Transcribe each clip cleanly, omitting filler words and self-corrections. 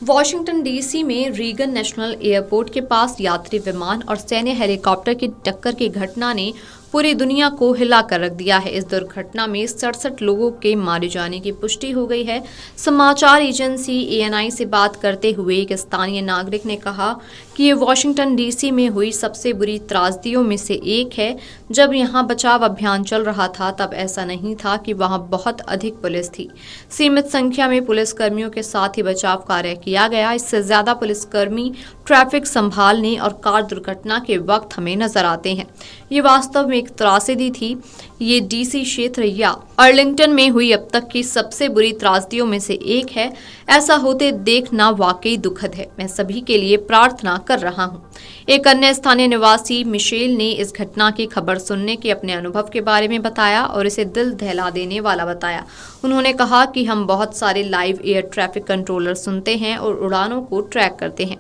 Washington DC में Reagan National airport के पास यात्री विमान और सैन्य हेलीकॉप्टर की टक्कर की घटना ने पूरी दुनिया को हिला कर रख दिया है। इस दुर्घटना में 67 लोगों के मारे जाने की पुष्टि हो गई है। समाचार एजेंसी ANI से बात करते हुए एक स्थानीय नागरिक ने कहा कि ये वॉशिंगटन डीसी में हुई सबसे बुरी त्रासदियों में से एक है। जब यहाँ बचाव अभियान चल रहा था तब ऐसा नहीं था कि वहाँ बहुत अधिक पुलिस थी। सीमित संख्या में पुलिसकर्मियों के साथ ही बचाव कार्य किया गया। इससे ज्यादा पुलिसकर्मी ट्रैफिक संभालने और कार दुर्घटना के वक्त हमें नजर आते हैं। ये वास्तव में एक त्रासदी थी। ये डीसी क्षेत्र या अर्लिंगटन में हुई अब तक की सबसे बुरी त्रासदियों में से एक है। ऐसा होते देखना वाकई दुखद है। मैं सभी के लिए प्रार्थना कर रहा हूँ। एक अन्य स्थानीय निवासी मिशेल ने इस घटना की खबर सुनने के अपने अनुभव के बारे में बताया और इसे दिल दहला देने वाला बताया। उन्होंने कहा कि हम बहुत सारे लाइव एयर ट्रैफिक कंट्रोलर सुनते हैं और उड़ानों को ट्रैक करते हैं।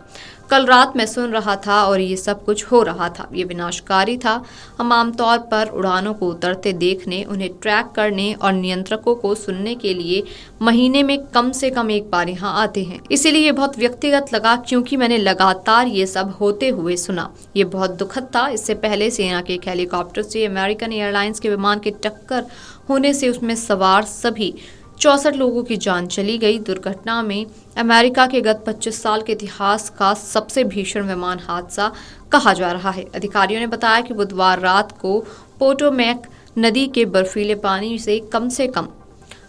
कल रात मैं सुन रहा था और ये सब कुछ हो रहा था। ये विनाशकारी था। हम आमतौर पर उड़ानों को उतरते देखने, उन्हें ट्रैक करने और नियंत्रकों को सुनने के लिए महीने में कम से कम एक बार यहाँ आते हैं। इसीलिए ये बहुत व्यक्तिगत लगा क्योंकि मैंने लगातार ये सब होते हुए सुना। ये बहुत दुखद था। इससे पहले सेना के एक हेलीकॉप्टर से अमेरिकन एयरलाइंस के विमान की टक्कर होने से उसमें सवार सभी 64 लोगों की जान चली गई। दुर्घटना में अमेरिका के गत 25 साल के इतिहास का सबसे भीषण विमान हादसा कहा जा रहा है। अधिकारियों ने बताया कि बुधवार रात को पोटोमैक नदी के बर्फीले पानी से कम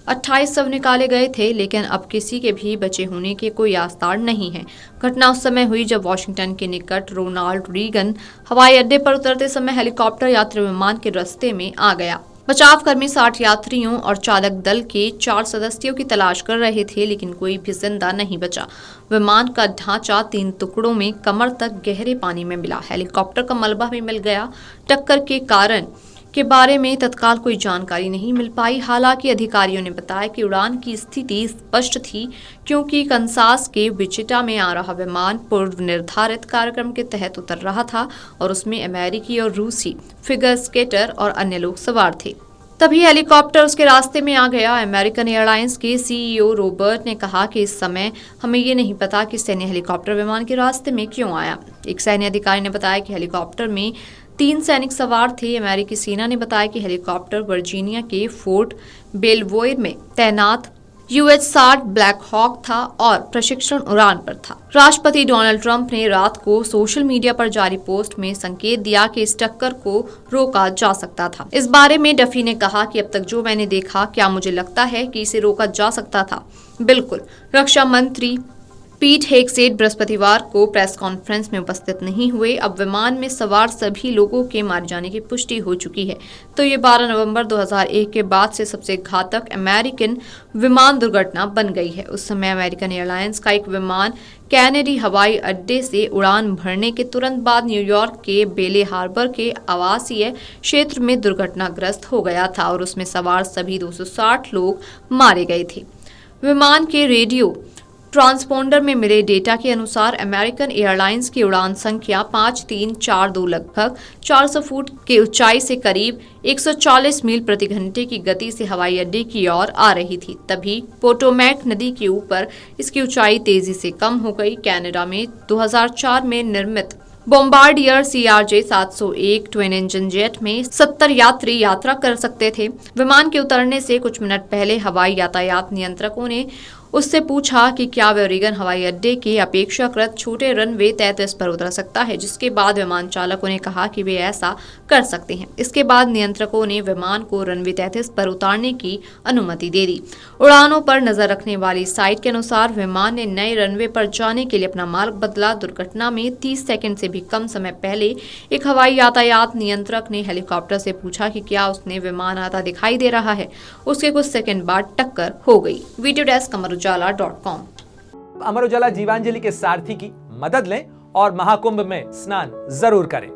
28 शव निकाले गए थे, लेकिन अब किसी के भी बचे होने के कोई आसार नहीं है। घटना उस समय हुई जब वॉशिंगटन के निकट रोनाल्ड रीगन हवाई अड्डे पर उतरते समय हेलीकॉप्टर यात्री विमान के रास्ते में आ गया। बचावकर्मी 60 यात्रियों और चालक दल के 4 सदस्यों की तलाश कर रहे थे, लेकिन कोई भी जिंदा नहीं बचा। विमान का ढांचा 3 टुकड़ों में कमर तक गहरे पानी में मिला। हेलीकॉप्टर का मलबा भी मिल गया। टक्कर के कारण के बारे में तत्काल कोई जानकारी नहीं मिल पाई। हालांकि अधिकारियों ने बताया कि उड़ान की स्थिति स्पष्ट थी क्योंकि कंसास के विचिटा में आ रहा विमान पूर्व निर्धारित कार्यक्रम के तहत उतर रहा था और उसमें अमेरिकी और रूसी फिगर स्केटर और अन्य लोग सवार थे। तभी हेलीकॉप्टर उसके रास्ते में आ गया। अमेरिकन एयरलाइंस के CEO रॉबर्ट ने कहा कि इस समय हमें ये नहीं पता कि सैन्य हेलीकॉप्टर विमान के रास्ते में क्यों आया। एक सैन्य अधिकारी ने बताया कि हेलीकॉप्टर में 3 सैनिक सवार थे। अमेरिकी सेना ने बताया कि हेलीकॉप्टर वर्जीनिया के फोर्ट बेलवोयर में तैनात UH-60 ब्लैक हॉक था और प्रशिक्षण उड़ान पर था। राष्ट्रपति डोनाल्ड ट्रंप ने रात को सोशल मीडिया पर जारी पोस्ट में संकेत दिया कि इस टक्कर को रोका जा सकता था। इस बारे में डफी ने कहा कि अब तक जो मैंने देखा, क्या मुझे लगता है कि इसे रोका जा सकता था? बिल्कुल। रक्षा मंत्री पीट हेगसेट बृहस्पतिवार को प्रेस कॉन्फ्रेंस में उपस्थित नहीं हुए। अब विमान में सवार सभी लोगों के मारे जाने की पुष्टि हो चुकी है। तो ये 12 नवंबर 2001 के बाद से सबसे घातक अमेरिकन विमान दुर्घटना बन गई है। उस समय अमेरिकन एयरलाइंस का एक विमान कैनेडी हवाई अड्डे से उड़ान भरने के तुरंत बाद न्यूयॉर्क के बेले हार्बर के आवासीय क्षेत्र में दुर्घटनाग्रस्त हो गया था और उसमें सवार सभी 260 लोग मारे गए थे। विमान के रेडियो ट्रांसपोंडर में मिले डेटा के अनुसार अमेरिकन एयरलाइंस की उड़ान संख्या 5342 लगभग 400 फुट की ऊंचाई से करीब 140 मील प्रति घंटे की गति से हवाई अड्डे की ओर आ रही थी। तभी पोटोमैक नदी के ऊपर इसकी ऊंचाई तेजी से कम हो गई। कनाडा में 2004 में निर्मित Bombardier CRJ-701 twin engine jet में 70 यात्री यात्रा कर सकते थे। विमान के उतरने से कुछ मिनट पहले हवाई यातायात नियंत्रकों ने उससे पूछा कि क्या वह रीगन हवाई अड्डे के अपेक्षाकृत छोटे रनवे 33 पर उतर सकता है, जिसके बाद विमान चालकों ने कहा कि वे ऐसा कर सकते हैं। इसके बाद नियंत्रकों ने विमान को रनवे 33 पर उतारने की अनुमति दे दी। उड़ानों पर नजर रखने वाली साइट के अनुसार विमान ने नए रनवे पर जाने के लिए अपना मार्ग बदला। दुर्घटना में 30 सेकंड से भी कम समय पहले एक हवाई यातायात नियंत्रक ने हेलीकॉप्टर से पूछा कि क्या उसने विमान आता दिखाई दे रहा है। उसके कुछ सेकंड बाद टक्कर हो गई। Video desk अमरउजाला.com। अमर उजाला जीवांजलि के सारथी की मदद लें और महाकुंभ में स्नान जरूर करें।